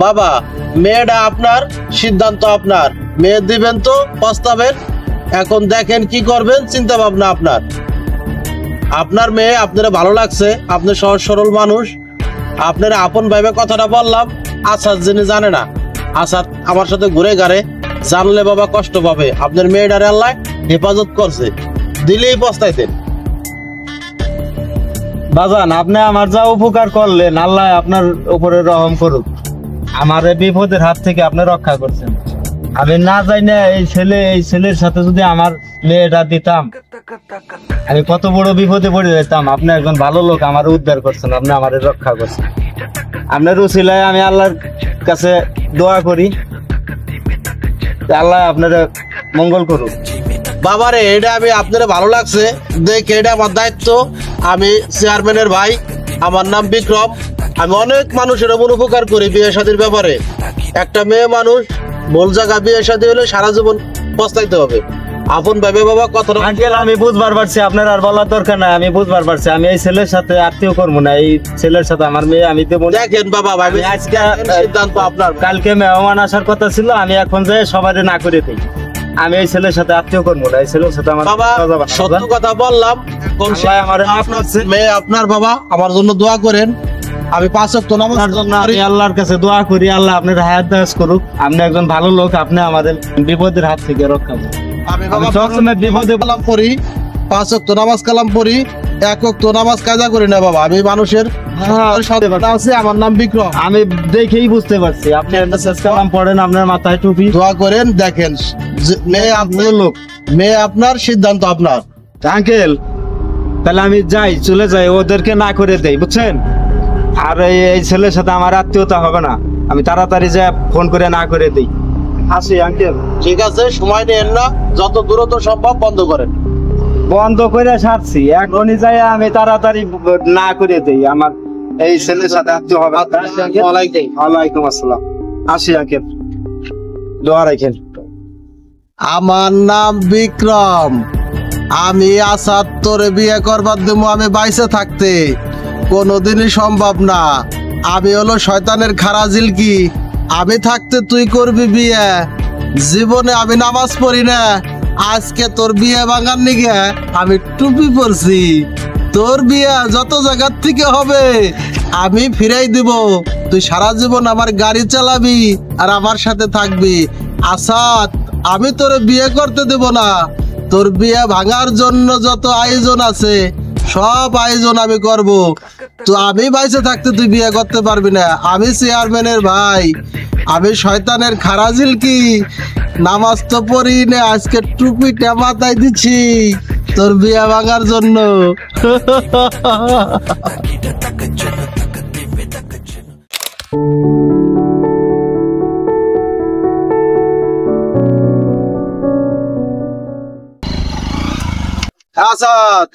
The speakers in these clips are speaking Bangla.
বাবা মেয়েটা আপনার, সিদ্ধান্ত আপনার। মেয়ে দিবেন তো প্রস্তাবের, এখন দেখেন কি করবেন, চিন্তা ভাবনা আপনার। আপনার মেয়ে আপনারা ভালো লাগছে, আপনি সহজ সরল মানুষ, আপনারা আপন ভাইবে কথাটা বললাম। আসাদ যিনি জানে না, আসাদ আমার সাথে ঘুরে ঘাড়ে, জানলে বাবা কষ্ট পাবে। আপনার মেয়েটারে আল্লাহ হেফাজত করছে, দিলেই পস্তাইতেন। বাজান আপনি আমার যা উপকার করলেন, আল্লাহ আপনার উপরে রহম করুক। আমার এই বিপদের হাত থেকে আপনি রক্ষা করছেন। আমি না যাই না এই ছেলের সাথে যদি আমার মেয়েটা দিতাম, আমি কত বড় বিপদে পড়ে যেতাম। আপনি একজন ভালো লোক, আমার উদ্ধার করছেন, আপনি আমার রক্ষা করছেন। আপনার উসিলায় আমি আল্লাহর কাছে দোয়া করি, আল্লাহ আপনারা মঙ্গল করুক। বাবারে এটা আমি আপনারা ভালো লাগছে দেখে, এটা আমার দায়িত্ব। আমি চেয়ারম্যানের ভাই, আমার নাম বিক্রম। আমি অনেক মানুষের এমন উপকার করি বিয়ে শাদীর ব্যাপারে। একটা মেয়ে মানুষ ভুল জায়গা বিয়ে শাদী হলে সারা জীবন পস্তাইতে হবে। আপন ভাবে বাবা কথাটা। আঙ্কেল আমি বুঝবার পারছি, আপনার আর বলার দরকার নাই, আমি বুঝবার পারছি। আমি এই ছেলের সাথে আত্মীয় করবো না, এই ছেলের সাথে আমার মেয়ে আমি দেবো। দেখেন বাবা ভাবি, আজকে সিদ্ধান্ত আপনার। কালকে মেহমান আসার কথা ছিল, আমি এখন যাই সবাই না করে দিই। আমি এই ছেলের সাথে আত্মীয় করবো না, এই ছেলের সাথে আমার বাবা সত্য কথা বললাম। আমার মেয়ে আপনার বাবা, আমার জন্য দোয়া করেন। আমি 5 ওয়াক্ত নামাজের জন্য আমি আল্লাহর কাছে দোয়া করি, আল্লাহ আপনার হায়াত দারাজ করুক। আপনি একজন ভালো লোক, আপনি আমাদের বিপদের হাত থেকে রক্ষা করুন। আমি বাবা সবসময় বিপদে কালাম পড়ি, 5 ওয়াক্ত নামাজ কালাম পড়ি, 1 ওয়াক্ত নামাজ কাজা করি না বাবা। আমি মানুষের সাথে আছে। আমার নাম বিক্রম, আমি দেখেই বুঝতে পারছি আপনি কালাম পড়েন, আপনার মাথায় টুপি। দোয়া করেন, দেখেন মেয়ে আপনার লোক, মেয়ে আপনার, সিদ্ধান্ত আপনার। আঙ্কেল তাহলে আমি যাই, চলে যাই, ওদেরকে না করে দেই, বুঝছেন? আর এই ছেলের সাথে আমার আত্মীয়তা হবে না, আমি তাড়াতাড়ি যা ফোন করে না করে দিই। আসি আঙ্কেল। ঠিক আছে, সময় নেন না, যত দ্রুত সম্ভব বন্ধ করেন। বন্ধ করে সারছি, এখনই যাই আমি তাড়াতাড়ি না করে দেই। আমার এই ছেলের সাথে আত্মীয় হবে। ওয়ালাইকুম আসসালাম। আসি আঙ্কেল, দোয়া রাখেন। আমার নাম বিক্রম, আমি আসাদ তোরে বিয়ে করবার দেবো আমি বাইসে থাকতে, কোনোদিনই সম্ভব না। আমি হলো শয়তানের খারাজিল, কি আমি থাকতে তুই করবি বিয়ে? জীবনে আমি নামাজ পড়ি না, আজকে তোর বিয়ে ভাঙার নিগে আমি টুপি পরছি। তোর বিয়ে যত জায়গার থেকে হবে আমি ফিরাই দিব। তুই সারা জীবন আমার গাড়ি চালাবি আর আমার সাথে থাকবি। আসাদ আমি তোরে বিয়ে করতে দেব না। তোর বিয়ে ভাঙার জন্য যত আয়োজন আছে সব আয়োজন আমি করব। তো আমি বাইসে থাকতে তুই বিয়ে করতে পারবি না। আমি চেয়ারম্যানের ভাই, আমি শয়তানের খারাজিল, কি নামাজ তো পড়ি না, আজকে টুপিটা মাথায় দিচ্ছি তোর বিয়ে ভাঙার জন্য। আসাদ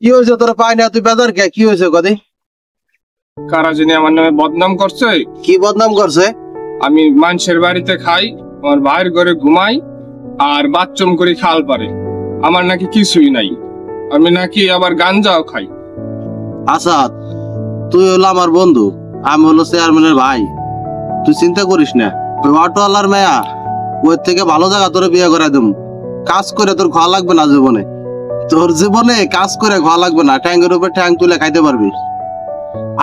কি হয়েছে তোর? পাই না তুই বেদার কে? কি হয়েছে কদি? কারা জানি আমার নামে বদনাম করছে। কি বদনাম করছে? আমি মানুষের বাড়িতে খাই, আমার ভাইয়ের ঘরে ঘুমাই, আর বাথরুম করে খাল পারে। আমার নাকি কিছুই নাই, আমি নাকি আবার গাঞ্জাও খাই। আসাদ তুই হলো আমার বন্ধু, আমি হলো চেয়ারম্যানের ভাই। তুই চিন্তা করিস না, ওই অটোওয়ালার মেয়া ওর থেকে ভালো জায়গা তোরে বিয়ে করাই দেবো। কাজ করে তোর খাওয়া লাগবে না জীবনে, তোর জীবনে কাজ করে খাওয়া লাগবে না, ট্যাঙ্কের উপর ট্যাঙ্ক তুলে খাইতে পারবি।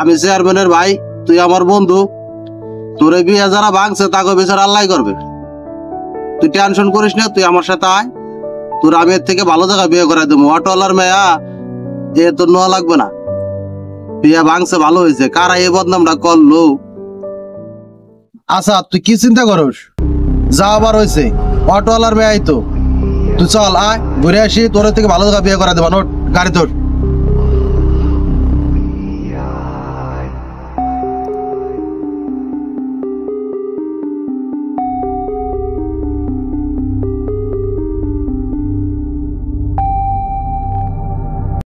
আমি চেয়ারম্যানের ভাই, তুই আমার বন্ধু। তোর বিয়ে যারা ভাঙছে তাকে বিচার আল্লাহ করবে। তুই টেনশন করিস না, তুই আমার সাথে আয়, তোর আমি এর থেকে ভালো জায়গা বিয়ে করাই দেবো। অটোওয়ালার মেয়া এ তোর নোয়া লাগবে না। বিয়ে ভাঙছে ভালো হয়েছে, কারা এই বদনামটা করলো? আচ্ছা তুই কি চিন্তা করস? যা আবার হয়েছে, অটোওয়ালার মেয়াই তো। তুই চল আয়, ঘুরে আসি, তোর থেকে ভালো জায়গা বিয়ে করা দেবো। নোট গাড়ি তোর।